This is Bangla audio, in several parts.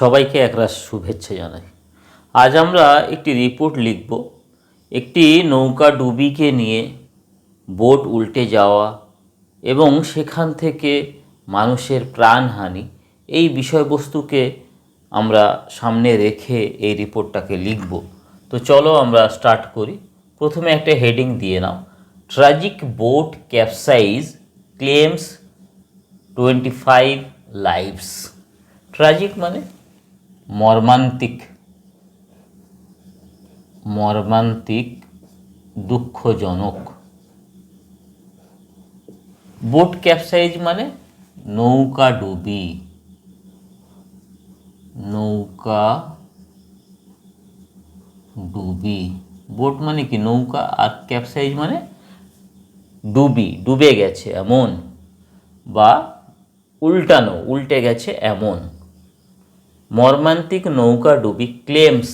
সবাইকে একরাশ শুভেচ্ছা জানাই। আজ আমরা একটি রিপোর্ট লিখব একটি নৌকা ডুবিকে নিয়ে, বোট উল্টে যাওয়া এবং সেখান থেকে মানুষের প্রাণহানি, এই বিষয়বস্তুকে আমরা সামনে রেখে এই রিপোর্টটাকে লিখব। তো চলো আমরা স্টার্ট করি। প্রথমে একটা হেডিং দিয়ে নাও, tragic boat capsize claims 25 lives. Tragic মানে মর্মান্তিক, দুঃখজনক। বোট ক্যাপসাইজ মানে নৌকা ডুবি, বোট মানে কি নৌকা, আর ক্যাপসাইজ মানে ডুবে গেছে এমন, বা উল্টানো, উল্টে গেছে এমন। মর্মান্তিক নৌকা ডুবি ক্লেমস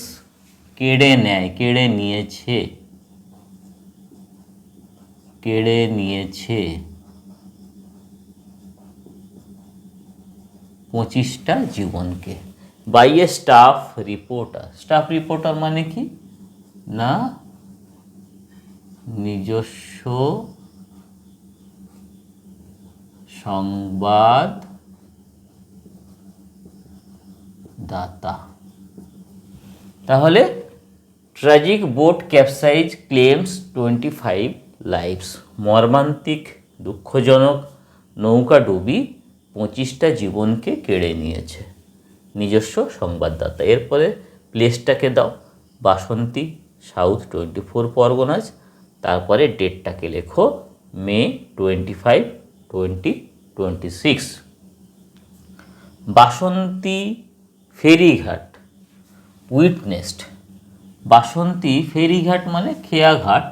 কেড়ে নেয়, কেড়ে নিয়েছে 25টা জীবনকে। বাই এ স্টাফ রিপোর্টার মানে কি না, নিজস্ব সংবাদদাতা। তাহলে tragic boat capsize claims 25 lives, মর্মান্তিক দুঃখজনক নৌকা ডুবি 25টা জীবনকে কেড়ে নিয়েছে, নিজস্ব সংবাদদাতা। এরপরে প্লেসটাকে দাও, বাসন্তী, সাউথ 24 পরগনাজ। তারপরে ডেটটাকে লেখো মে 25, 2026। বাসন্তী ফেরিঘাট উইটনেসড। বাসন্তী ফেরিঘাট মানে খেয়াঘাট,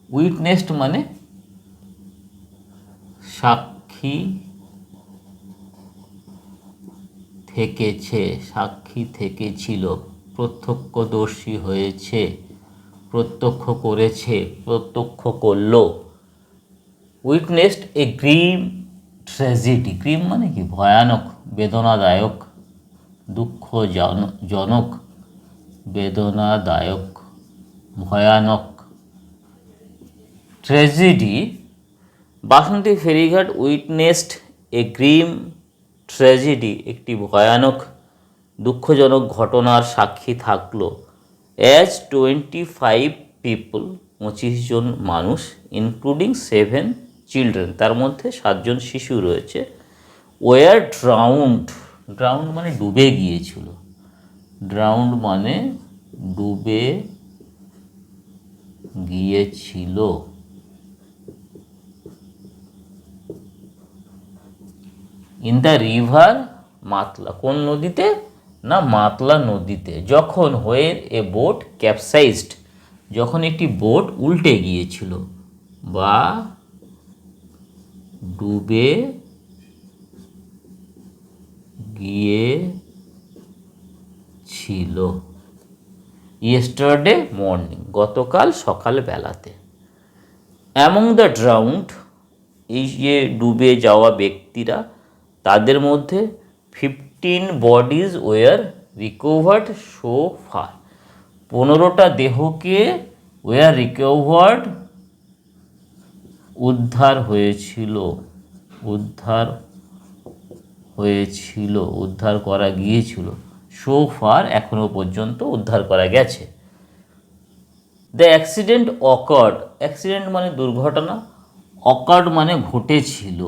উইটনেসড মানে সাক্ষী থেকেছিল, প্রত্যক্ষদর্শী হয়েছে, প্রত্যক্ষ করেছে, প্রত্যক্ষ করলো। উইটনেসড এ গ্রিম ট্র্যাজেডি। গ্রিম মানে কি ভয়ানক, বেদনাদায়ক, দুঃখজনক, বেদনাদায়ক, ভয়ানক। ট্র্যাজেডি। বাসন্তী ফেরিঘাট উইটনেসড এ গ্রিম ট্র্যাজেডি, একটি ভয়ানক দুঃখজনক ঘটনার সাক্ষী থাকলো। অ্যাজ 25 পিপল, 25 জন মানুষ, ইনক্লুডিং 7 চিলড্রেন, তার মধ্যে 7 জন শিশু রয়েছে। ওয়ার ড্রাউন্ড মানে ডুবে গিয়েছিল, ইন দ্য রিভার মাতলা। কোন নদীতে না, মাতলা নদীতে। যখন হোয়েন এ বোট ক্যাপসাইজড, যখন একটি বোট উল্টে গিয়েছিল বা ডুবে গিয়েছিল। ইয়েস্টারডে মর্নিং, গতকাল সকালবেলাতে। অ্যামং দ্য ড্রাউন্ড, এই যে ডুবে যাওয়া ব্যক্তিরা, তাদের মধ্যে 15 bodies were recovered so far, 15টা দেহকে ওয়ার রিকভার্ড উদ্ধার করা গিয়েছিল। সো ফার, এখনো পর্যন্ত উদ্ধার করা গেছে। দ্য অ্যাক্সিডেন্ট অকার্ড, অ্যাক্সিডেন্ট মানে দুর্ঘটনা, অকার্ড মানে ঘটেছিল।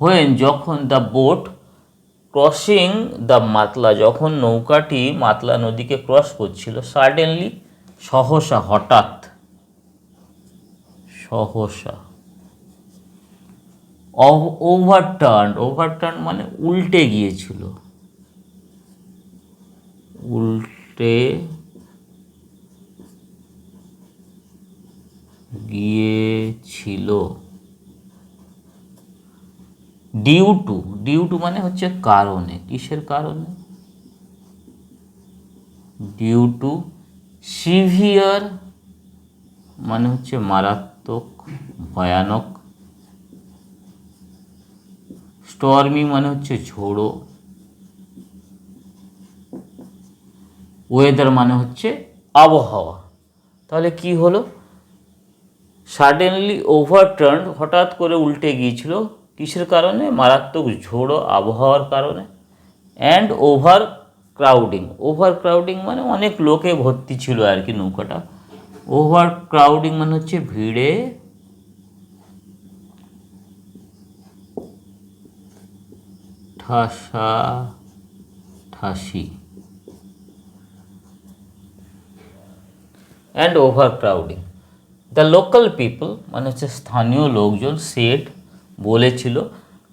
হোয়েন, যখন, the boat crossing the Matla, যখন নৌকাটি মাতলা নদীকে ক্রস করছিল। সাডেনলি, সহসা, হঠাৎ, ওভারটার্ন মানে উল্টে গিয়েছিল, ডিউ টু মানে হচ্ছে কারণে, কিসের কারণে, ডিউ টু। সিভিয়ার মানে হচ্ছে মারাত্মক, ভয়ানক, স্টর্মি মানে হচ্ছে ঝোড়ো, ওয়েদার মানে হচ্ছে আবহাওয়া। তাহলে কি হলো, সাডেনলি ওভারটার্ন, হঠাৎ করে উল্টে গিয়েছিল, কিসের কারণে? মারাত্মক ঝোড়ো আবহাওয়ার কারণে। And over crowding, over crowding মানে অনেক লোকে ভর্তি ছিল আর কি নৌকাটা। ওভার ক্রাউডিং মানে হচ্ছে ভিড়ে ঠাসাঠাসি। And overcrowding, the local people মানে হচ্ছে স্থানীয় লোকজন, সেড বলেছিল,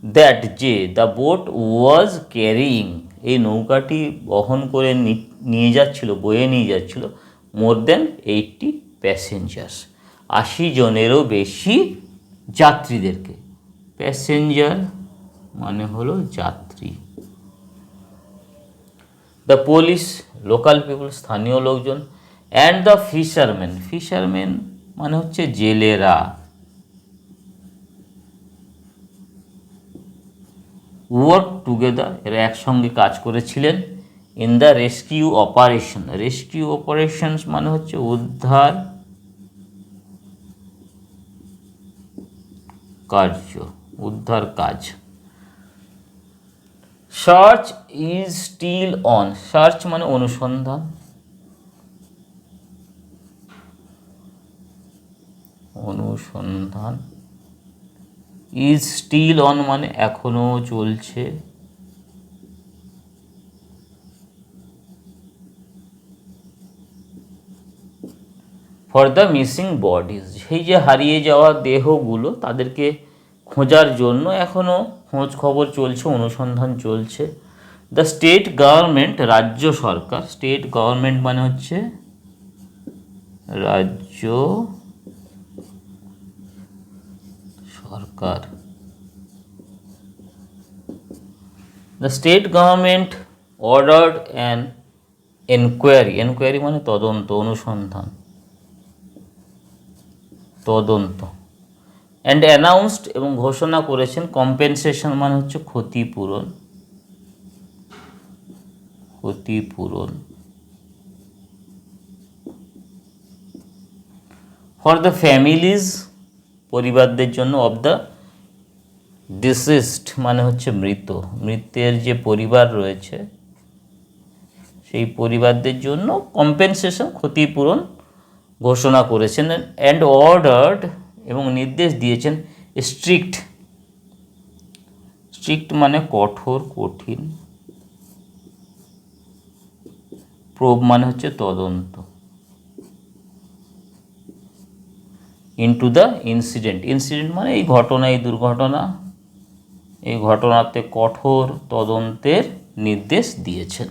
দ্যাট যে দ্য বোট ওয়াজ ক্যারিং, এই নৌকাটি বহন করে নিয়ে যাচ্ছিল, বয়ে নিয়ে যাচ্ছিল, মোর দেন 80 প্যাসেঞ্জার্স, 80 জনেরও বেশি যাত্রীদেরকে। প্যাসেঞ্জার মানে হলো যাত্রী। দ্য পুলিশ, লোকাল পিপল স্থানীয় লোকজন, অ্যান্ড দ্য ফিশারম্যান, ফিশারম্যান মানে হচ্ছে জেলেরা, ওয়ার্ক টুগেদার, এরা একসঙ্গে কাজ করেছিলেন। In the rescue operation, rescue operations মানে হচ্ছে উদ্ধার কার্য, উদ্ধার কাজ। Search is still on, search মানে অনুসন্ধান, অনুসন্ধান। ইজ স্টিল অন মানে এখনো চলছে। ফর দ্য মিসিং বডিজ, সেই যে হারিয়ে যাওয়া দেহগুলো, তাদেরকে খোঁজার জন্য এখনও খোঁজ খবর চলছে, অনুসন্ধান চলছে। দ্য স্টেট গভর্নমেন্ট, রাজ্য সরকার, স্টেট গভর্নমেন্ট মানে হচ্ছে রাজ্য সরকার। The state government ordered an enquiry, enquiry মানে তদন্ত, অনুসন্ধান, তদন্ত। অ্যান্ড অ্যানাউন্সড এবং ঘোষণা করেছেন, কম্পেনসেশন মানে হচ্ছে ক্ষতিপূরণ, ক্ষতিপূরণ। ফর দ্য ফ্যামিলিজ, পরিবারদের জন্য, অব দ্য ডিসিসড মানে হচ্ছে মৃত, মৃতের যে পরিবার রয়েছে সেই পরিবারদের জন্য কম্পেনসেশন, ক্ষতিপূরণ ঘোষণা করেছেন। অ্যান্ড অর্ডার্ড এবং নির্দেশ দিয়েছেন, স্ট্রিক্ট, স্ট্রিক্ট মানে কঠোর, কঠিন, প্রোব মানে হচ্ছে তদন্ত। ইনটু দ্য ইনসিডেন্ট, ইনসিডেন্ট মানে এই ঘটনা, এই দুর্ঘটনা, এই ঘটনাতে কঠোর তদন্তের নির্দেশ দিয়েছেন।